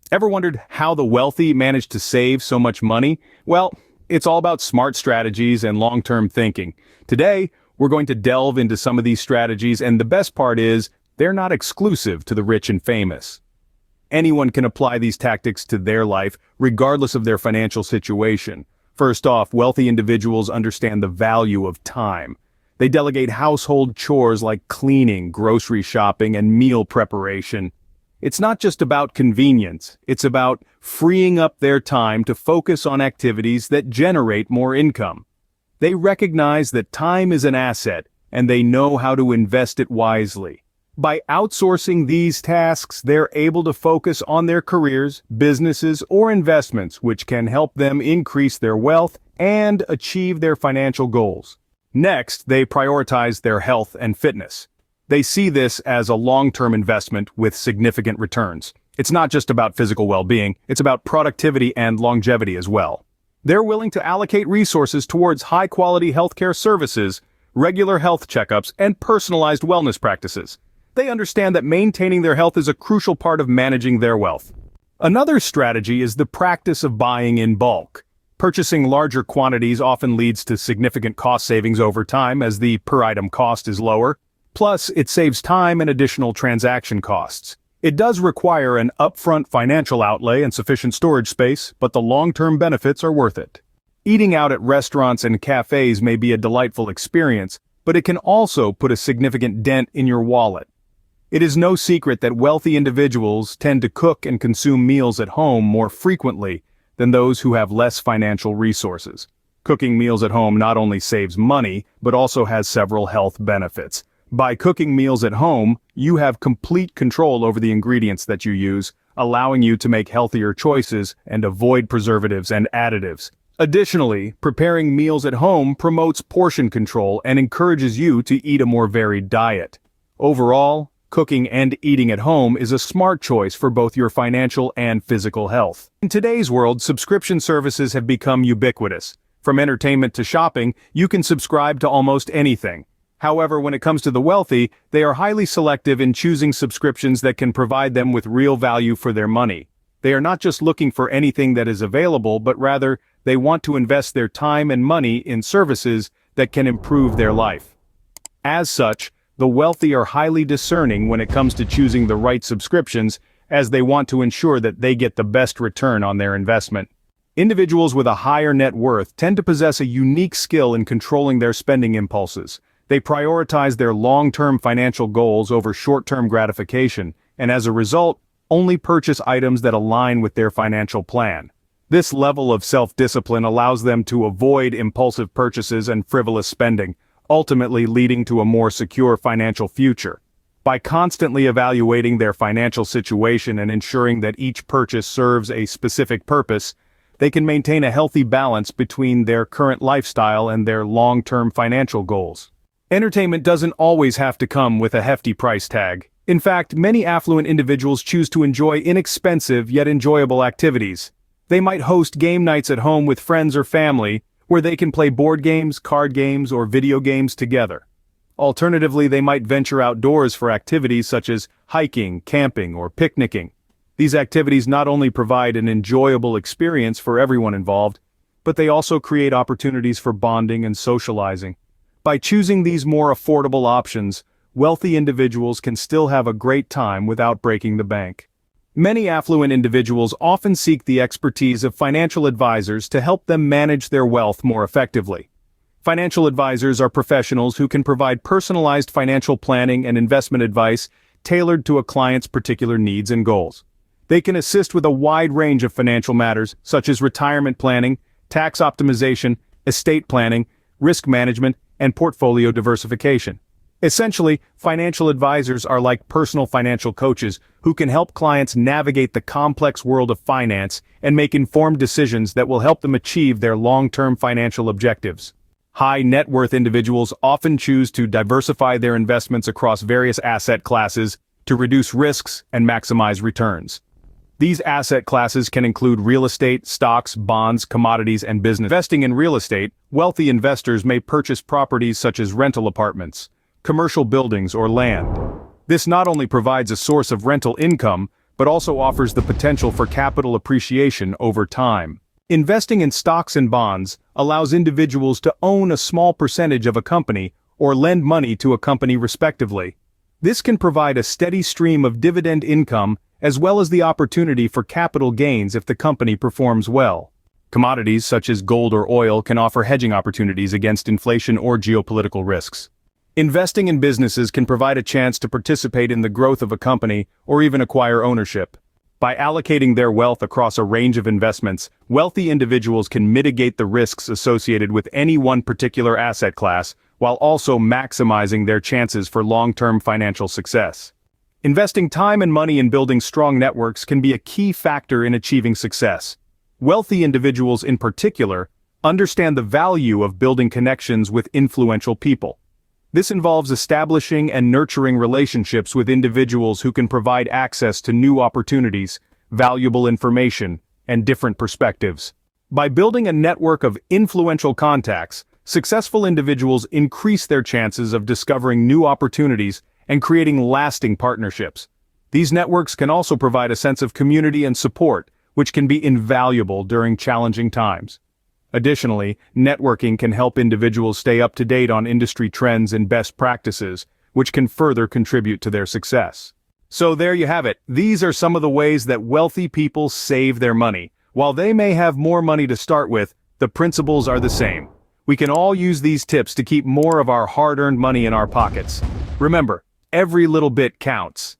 Ever wondered how the wealthy manage to save so much money? Well, it's all about smart strategies and long-term thinking. Today, we're going to delve into some of these strategies, and the best part is, they're not exclusive to the rich and famous. Anyone can apply these tactics to their life, regardless of their financial situation. First off, wealthy individuals understand the value of time. They delegate household chores like cleaning, grocery shopping, and meal preparation. It's not just about convenience, it's about freeing up their time to focus on activities that generate more income. They recognize that time is an asset, and they know how to invest it wisely. By outsourcing these tasks, they're able to focus on their careers, businesses, or investments, which can help them increase their wealth and achieve their financial goals. Next, they prioritize their health and fitness. They see this as a long-term investment with significant returns. It's not just about physical well-being, it's about productivity and longevity as well. They're willing to allocate resources towards high-quality healthcare services, regular health checkups, and personalized wellness practices. They understand that maintaining their health is a crucial part of managing their wealth. Another strategy is the practice of buying in bulk. Purchasing larger quantities often leads to significant cost savings over time as the per-item cost is lower. Plus, it saves time and additional transaction costs. It does require an upfront financial outlay and sufficient storage space, but the long-term benefits are worth it. Eating out at restaurants and cafes may be a delightful experience, but it can also put a significant dent in your wallet. It is no secret that wealthy individuals tend to cook and consume meals at home more frequently than those who have less financial resources. Cooking meals at home not only saves money, but also has several health benefits. By cooking meals at home, you have complete control over the ingredients that you use, allowing you to make healthier choices and avoid preservatives and additives. Additionally, preparing meals at home promotes portion control and encourages you to eat a more varied diet. Overall, cooking and eating at home is a smart choice for both your financial and physical health. In today's world, subscription services have become ubiquitous. From entertainment to shopping, you can subscribe to almost anything. However, when it comes to the wealthy, they are highly selective in choosing subscriptions that can provide them with real value for their money. They are not just looking for anything that is available, but rather, they want to invest their time and money in services that can improve their life. As such, the wealthy are highly discerning when it comes to choosing the right subscriptions, as they want to ensure that they get the best return on their investment. Individuals with a higher net worth tend to possess a unique skill in controlling their spending impulses. They prioritize their long-term financial goals over short-term gratification, and as a result, only purchase items that align with their financial plan. This level of self-discipline allows them to avoid impulsive purchases and frivolous spending, ultimately leading to a more secure financial future. By constantly evaluating their financial situation and ensuring that each purchase serves a specific purpose, they can maintain a healthy balance between their current lifestyle and their long-term financial goals. Entertainment doesn't always have to come with a hefty price tag. In fact, many affluent individuals choose to enjoy inexpensive yet enjoyable activities. They might host game nights at home with friends or family, where they can play board games, card games, or video games together. Alternatively, they might venture outdoors for activities such as hiking, camping, or picnicking. These activities not only provide an enjoyable experience for everyone involved, but they also create opportunities for bonding and socializing. By choosing these more affordable options, wealthy individuals can still have a great time without breaking the bank. Many affluent individuals often seek the expertise of financial advisors to help them manage their wealth more effectively. Financial advisors are professionals who can provide personalized financial planning and investment advice tailored to a client's particular needs and goals. They can assist with a wide range of financial matters, such as retirement planning, tax optimization, estate planning, risk management, and portfolio diversification. Essentially, financial advisors are like personal financial coaches who can help clients navigate the complex world of finance and make informed decisions that will help them achieve their long-term financial objectives. High net worth individuals often choose to diversify their investments across various asset classes to reduce risks and maximize returns. These asset classes can include real estate, stocks, bonds, commodities, and business. Investing in real estate, wealthy investors may purchase properties such as rental apartments, commercial buildings, or land. This not only provides a source of rental income, but also offers the potential for capital appreciation over time. Investing in stocks and bonds allows individuals to own a small percentage of a company or lend money to a company respectively. This can provide a steady stream of dividend income as well as the opportunity for capital gains if the company performs well. Commodities such as gold or oil can offer hedging opportunities against inflation or geopolitical risks. Investing in businesses can provide a chance to participate in the growth of a company or even acquire ownership. By allocating their wealth across a range of investments, wealthy individuals can mitigate the risks associated with any one particular asset class, while also maximizing their chances for long-term financial success. Investing time and money in building strong networks can be a key factor in achieving success. Wealthy individuals in particular understand the value of building connections with influential people. This involves establishing and nurturing relationships with individuals who can provide access to new opportunities, valuable information, and different perspectives. By building a network of influential contacts, successful individuals increase their chances of discovering new opportunities and creating lasting partnerships. These networks can also provide a sense of community and support, which can be invaluable during challenging times. Additionally, networking can help individuals stay up to date on industry trends and best practices, which can further contribute to their success. So there you have it. These are some of the ways that wealthy people save their money. While they may have more money to start with, the principles are the same. We can all use these tips to keep more of our hard-earned money in our pockets. Remember, every little bit counts.